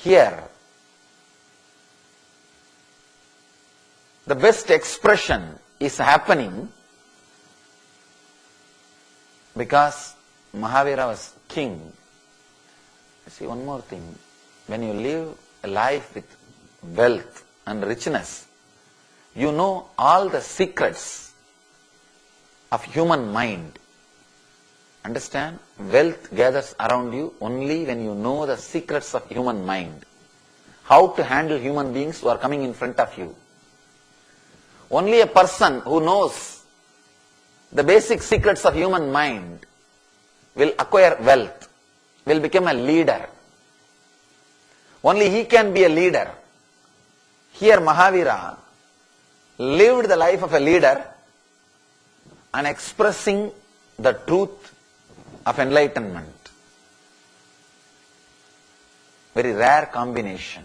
Here, the best expression is happening because Mahavira was king. See, one more thing. When you live a life with wealth and richness, you know all the secrets of human mind. Understand? Wealth gathers around you only when you know the secrets of human mind. How to handle human beings who are coming in front of you. Only a person who knows the basic secrets of human mind will acquire wealth, will become a leader. Only he can be a leader. Here Mahavira lived the life of a leader and expressing the truth of enlightenment. Very rare combination.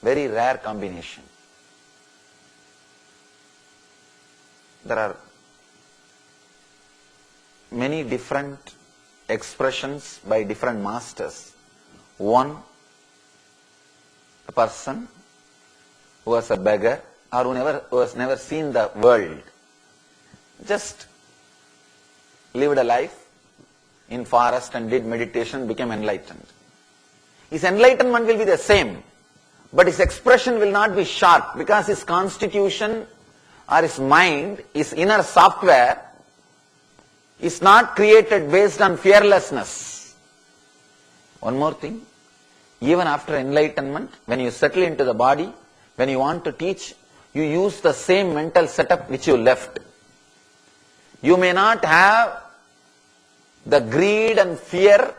Very rare combination. There are many different expressions by different masters. One, a person who was a beggar or who has never seen the world, just lived a life in forest and did meditation, became enlightened. His enlightenment will be the same, but his expression will not be sharp because his constitution or his mind, his inner software is not created based on fearlessness. One more thing, even after enlightenment, when you settle into the body, when you want to teach, you use the same mental setup which you left. You may not have the greed and fear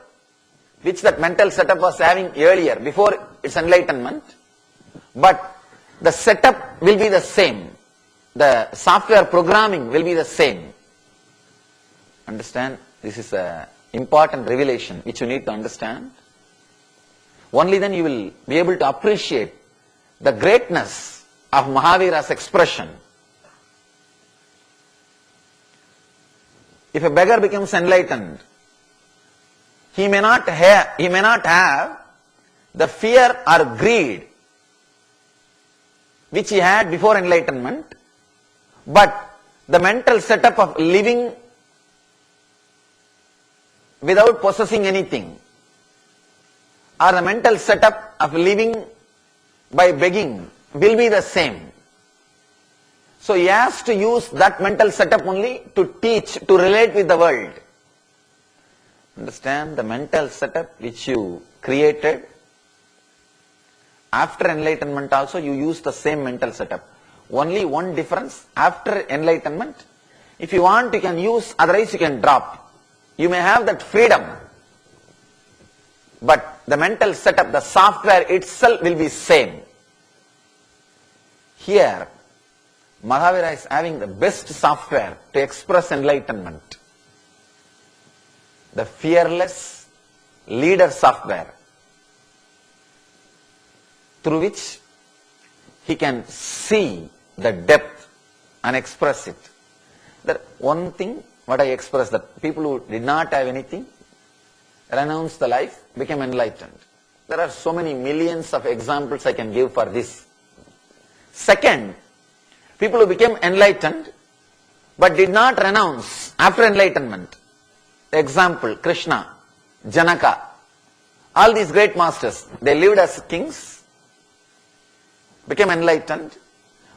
which that mental setup was having earlier, before its enlightenment, but the setup will be the same. The software programming will be the same. Understand? This is an important revelation which you need to understand. Only then you will be able to appreciate the greatness of Mahavira's expression. If a beggar becomes enlightened, he may not have the fear or greed which he had before enlightenment, but the mental setup of living without possessing anything, or the mental setup of living by begging will be the same. So he has to use that mental setup only to teach, to relate with the world. Understand? The mental setup which you created, after enlightenment also you use the same mental setup. Only one difference, after enlightenment, if you want you can use, otherwise you can drop. You may have that freedom, but the mental setup, the software itself will be same. Here, Mahavira is having the best software to express enlightenment. The fearless leader software, through which he can see the depth and express it. That one thing, what I expressed, that people who did not have anything, renounced the life, became enlightened. There are so many millions of examples I can give for this. Second, people who became enlightened but did not renounce after enlightenment. Example, Krishna, Janaka, all these great masters, they lived as kings, became enlightened,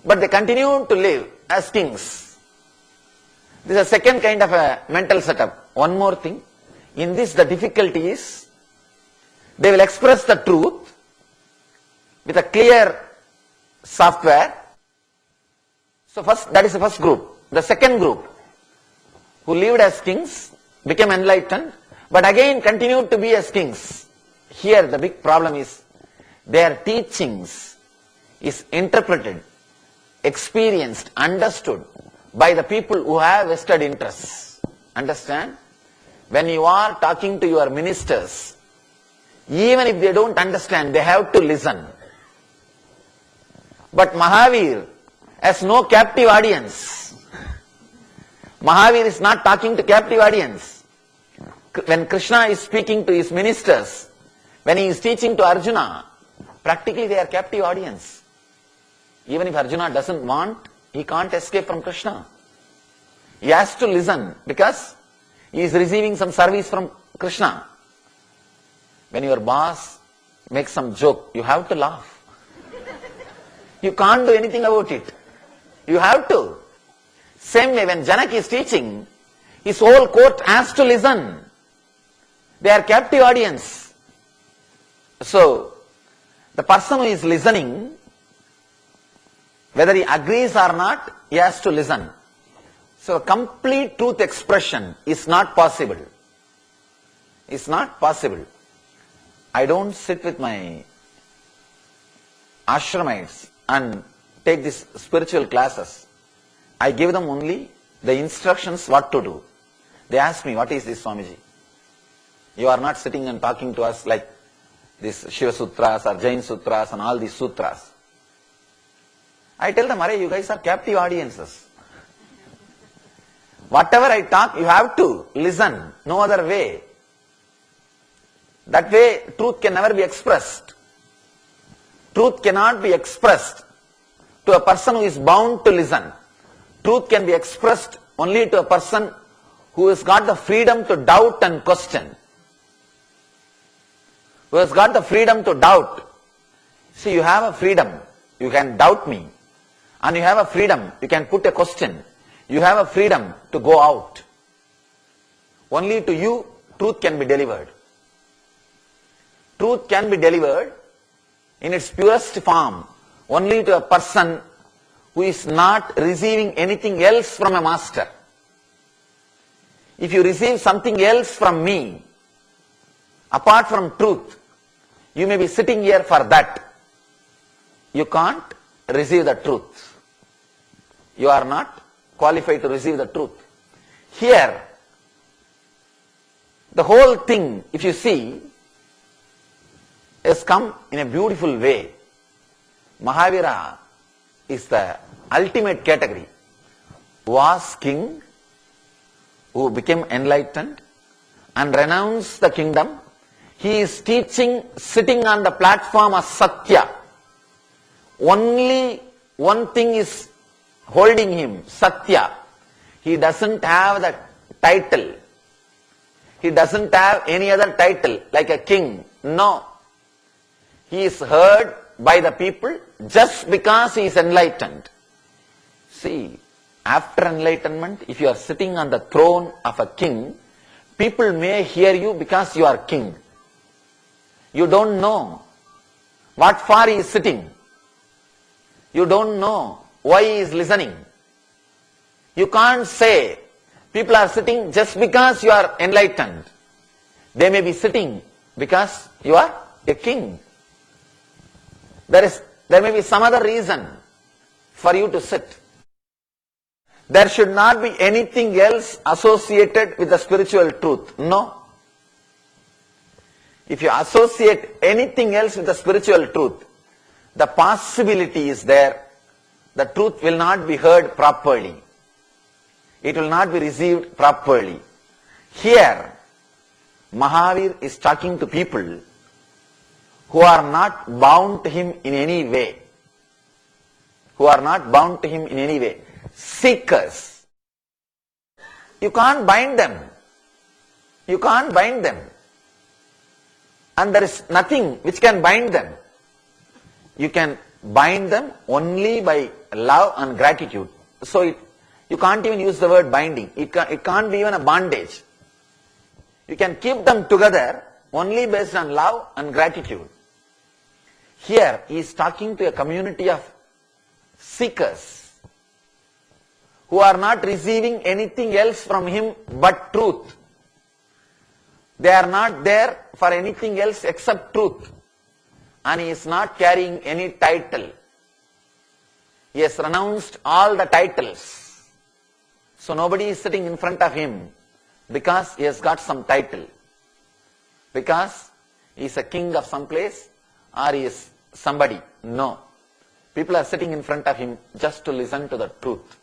but they continued to live as kings. This is a second kind of a mental setup. One more thing, in this the difficulty is, they will express the truth with a clear software. So first, that is the first group. The second group, who lived as kings, became enlightened, but again continued to be as kings. Here the big problem is, their teachings is interpreted, experienced, understood by the people who have vested interests. Understand? When you are talking to your ministers, even if they don't understand, they have to listen. But Mahavir has no captive audience. Mahavir is not talking to captive audience. When Krishna is speaking to his ministers, When he is teaching to Arjuna, practically they are captive audience. Even if Arjuna doesn't want, he can't escape from Krishna. He has to listen because he is receiving some service from Krishna. When your boss makes some joke, you have to laugh. You can't do anything about it. You have to. Same way when Janak is teaching, his whole court has to listen. They are captive audience. So, the person who is listening, whether he agrees or not, he has to listen. So, complete truth expression is not possible. It's not possible. I don't sit with my ashramites and take these spiritual classes. I give them only the instructions what to do. They ask me, what is this, Swamiji? You are not sitting and talking to us like these Shiva Sutras or Jain Sutras and all these sutras. I tell them, Arey, you guys are captive audiences. Whatever I talk, you have to listen. No other way. That way, truth can never be expressed. Truth cannot be expressed to a person who is bound to listen. Truth can be expressed only to a person who has got the freedom to doubt and question. Who has got the freedom to doubt. See, you have a freedom. You can doubt me. And you have a freedom. You can put a question. You have a freedom to go out. Only to you, truth can be delivered. Truth can be delivered in its purest form only to a person who is not receiving anything else from a master. If you receive something else from me, apart from truth, you may be sitting here for that. You can't receive the truth. You are not qualified to receive the truth. Here, the whole thing, if you see, has come in a beautiful way. Mahavira is the ultimate category. Was king who became enlightened and renounced the kingdom. He is teaching, sitting on the platform of Satya. Only one thing is holding him, Satya. He doesn't have the title. He doesn't have any other title like a king. No. He is heard by the people just because he is enlightened. See, after enlightenment, if you are sitting on the throne of a king, people may hear you because you are king. You don't know what for he is sitting. You don't know why he is listening. You can't say people are sitting just because you are enlightened. They may be sitting because you are a king. There may be some other reason for you to sit. There should not be anything else associated with the spiritual truth. No. If you associate anything else with the spiritual truth, the possibility is there, the truth will not be heard properly. It will not be received properly. Here, Mahavir is talking to people who are not bound to him in any way. Who are not bound to him in any way. Seekers. You can't bind them. You can't bind them. And there is nothing which can bind them. You can bind them only by love and gratitude. So you can't even use the word binding. It can't be even a bondage. You can keep them together only based on love and gratitude. Here he is talking to a community of seekers who are not receiving anything else from him but truth. They are not there for anything else except truth. And he is not carrying any title. He has renounced all the titles. So nobody is sitting in front of him because he has got some title. Because he is a king of some place or he is somebody. No. People are sitting in front of him just to listen to the truth.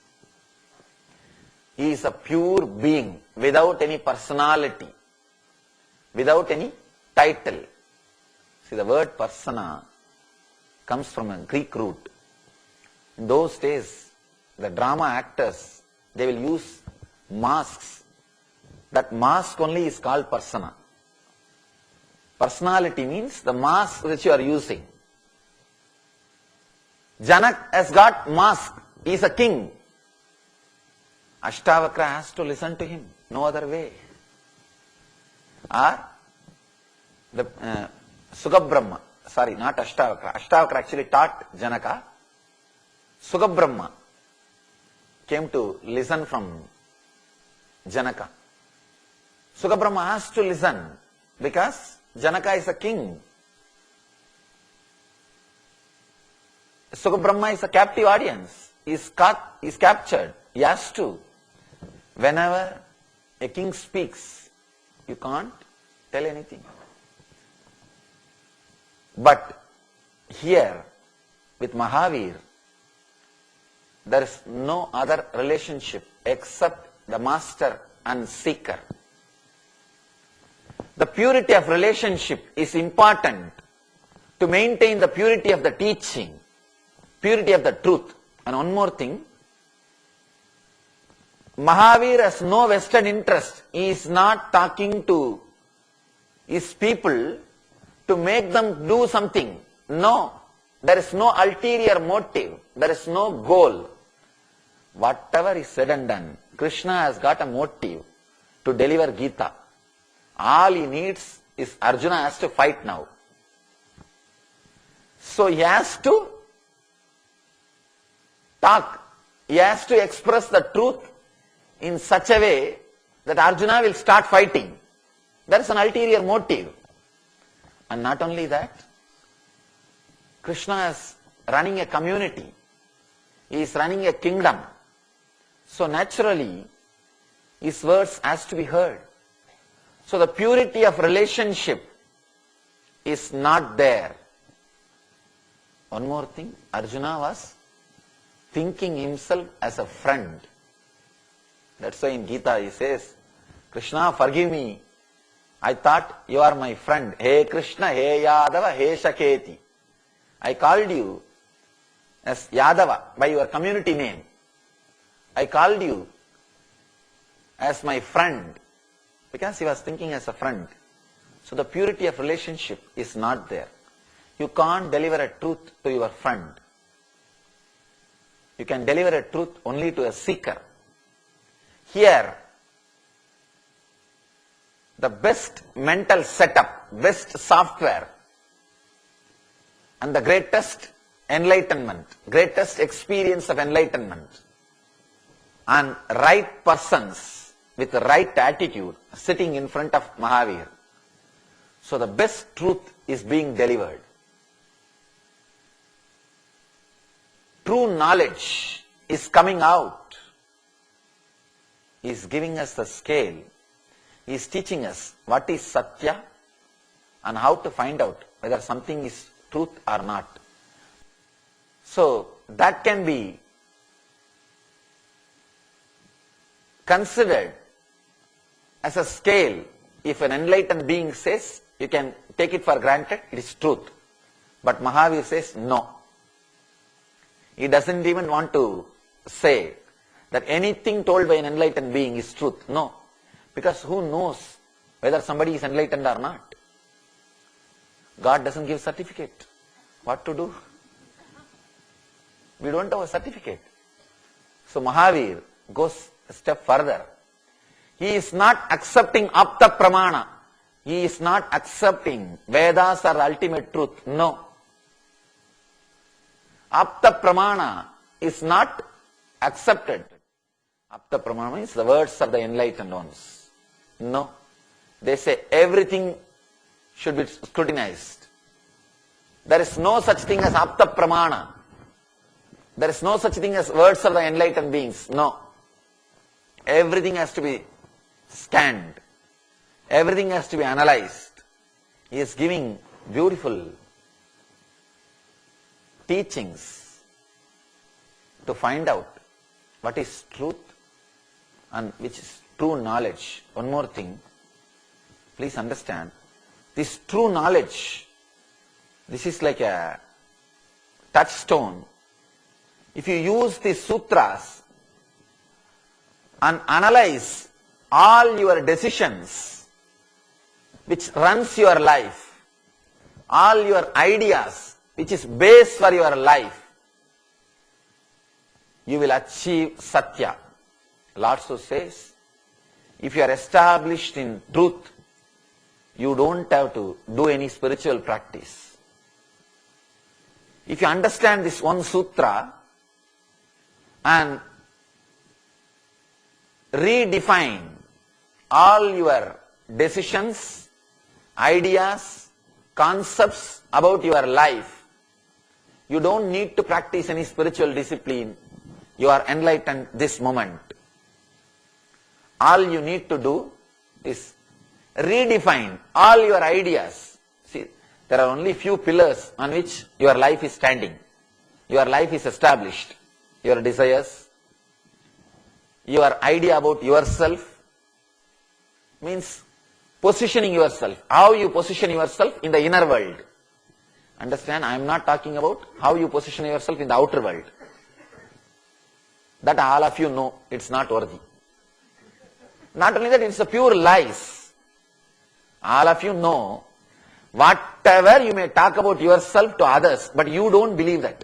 He is a pure being without any personality, without any title. See, the word persona comes from a Greek root. In those days, the drama actors, they will use masks. That mask only is called persona. Personality means the mask which you are using. Janak has got mask. He is a king. Ashtavakra has to listen to him. No other way. Or the Sugabrahma, sorry, not Ashtavakra. Ashtavakra actually taught Janaka. Sugabrahma came to listen from Janaka. Sugabrahma has to listen because Janaka is a king. Sugabrahma is a captive audience. He is captured. He has to. Whenever a king speaks, you can't tell anything. But here, with Mahavir, there is no other relationship except the master and seeker. The purity of relationship is important to maintain the purity of the teaching, purity of the truth. And one more thing, Mahavir has no vested interest. He is not talking to his people to make them do something. No, there is no ulterior motive. There is no goal. Whatever is said and done, Krishna has got a motive to deliver Gita. All he needs is Arjuna has to fight now. So he has to talk. He has to express the truth in such a way that Arjuna will start fighting. There is an ulterior motive. And not only that, Krishna is running a community. He is running a kingdom. So naturally, his words has to be heard. So the purity of relationship is not there. One more thing, Arjuna was thinking himself as a friend. That's why in Gita he says, Krishna, forgive me. I thought you are my friend. Hey Krishna, hey Yadava, hey Shaketi. I called you as Yadava by your community name. I called you as my friend because he was thinking as a friend. So the purity of relationship is not there. You can't deliver a truth to your friend. You can deliver a truth only to a seeker. Here, the best mental setup, best software, and the greatest enlightenment, greatest experience of enlightenment, and right persons with the right attitude sitting in front of Mahavir. So the best truth is being delivered. True knowledge is coming out. He is giving us the scale. He is teaching us what is Satya and how to find out whether something is truth or not. So that can be considered as a scale. If an enlightened being says, you can take it for granted, it is truth. But Mahavir says no. He doesn't even want to say that anything told by an enlightened being is truth. No. Because who knows whether somebody is enlightened or not? God doesn't give certificate. What to do? We don't have a certificate. So Mahavir goes a step further. He is not accepting Apta Pramana. He is not accepting Vedas are ultimate truth. No. Apta Pramana is not accepted. Apta Pramana means the words of the enlightened ones. No. They say everything should be scrutinized. There is no such thing as Apta Pramana. There is no such thing as words of the enlightened beings. No. Everything has to be scanned. Everything has to be analyzed. He is giving beautiful teachings to find out what is truth and which is true knowledge. One more thing, please understand, this true knowledge This is like a touchstone. If you use these sutras and analyze all your decisions which runs your life, all your ideas which is base for your life, you will achieve Satya. Lord so says, if you are established in truth, you don't have to do any spiritual practice. If you understand this one sutra and redefine all your decisions, ideas, concepts about your life, you don't need to practice any spiritual discipline. You are enlightened this moment. All you need to do is redefine all your ideas. See, there are only few pillars on which your life is standing. Your life is established. Your desires, your idea about yourself, means positioning yourself. How you position yourself in the inner world. Understand, I am not talking about how you position yourself in the outer world. That all of you know, it's not worthy. Not only that, it's a pure lies. All of you know, whatever you may talk about yourself to others, but you don't believe that.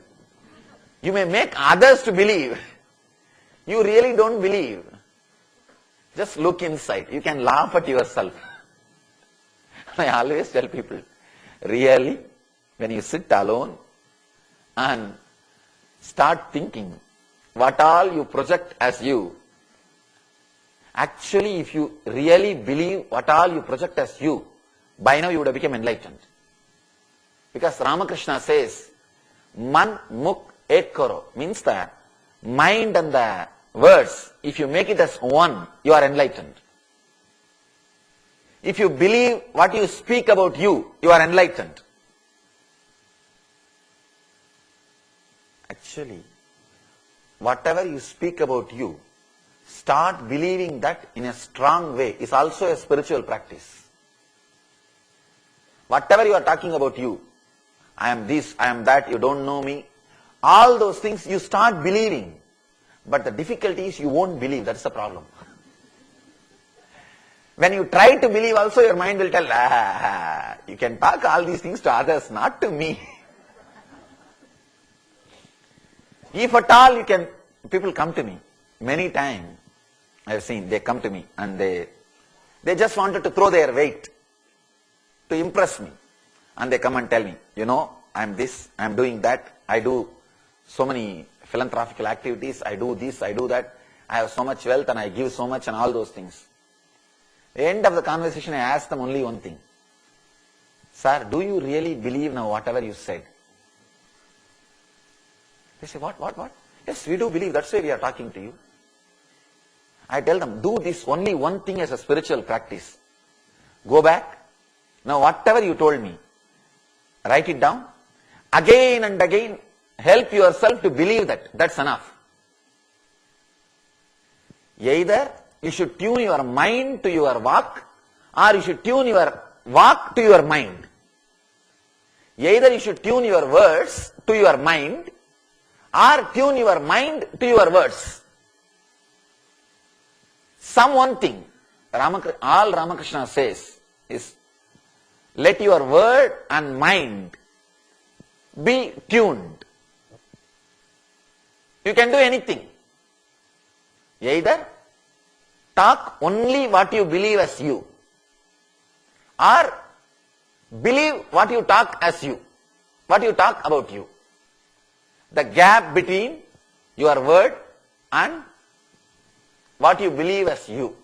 You may make others to believe. You really don't believe. Just look inside. You can laugh at yourself. I always tell people, really, when you sit alone and start thinking what all you project as you, actually if you really believe what all you project as you, by now you would have become enlightened. Because Ramakrishna says, Man Muk Ek Karo, means that mind and the words, if you make it as one, you are enlightened. If you believe what you speak about you, you are enlightened. Actually, whatever you speak about you, start believing that in a strong way is also a spiritual practice. Whatever you are talking about you, I am this, I am that, you don't know me, all those things you start believing. But the difficulty is you won't believe, that's the problem. When you try to believe also, your mind will tell, you can talk all these things to others, not to me. If at all you can, people come to me, many times I have seen, they come to me and they just wanted to throw their weight to impress me. And they come and tell me, you know, I am this, I am doing that, I do so many philanthropical activities, I do this, I do that, I have so much wealth and I give so much and all those things. At the end of the conversation, I ask them only one thing. Sir, do you really believe now whatever you said? They say, what? Yes, we do believe, that's why we are talking to you. I tell them, do this only one thing as a spiritual practice. Go back. Now whatever you told me, write it down. Again and again, help yourself to believe that. That's enough. Either you should tune your mind to your walk, or you should tune your walk to your mind. Either you should tune your words to your mind, or tune your mind to your words. Some one thing, all Ramakrishna says is, let your word and mind be tuned. You can do anything. Either talk only what you believe as you, or believe what you talk as you, what you talk about you. The gap between your word and what you believe as you.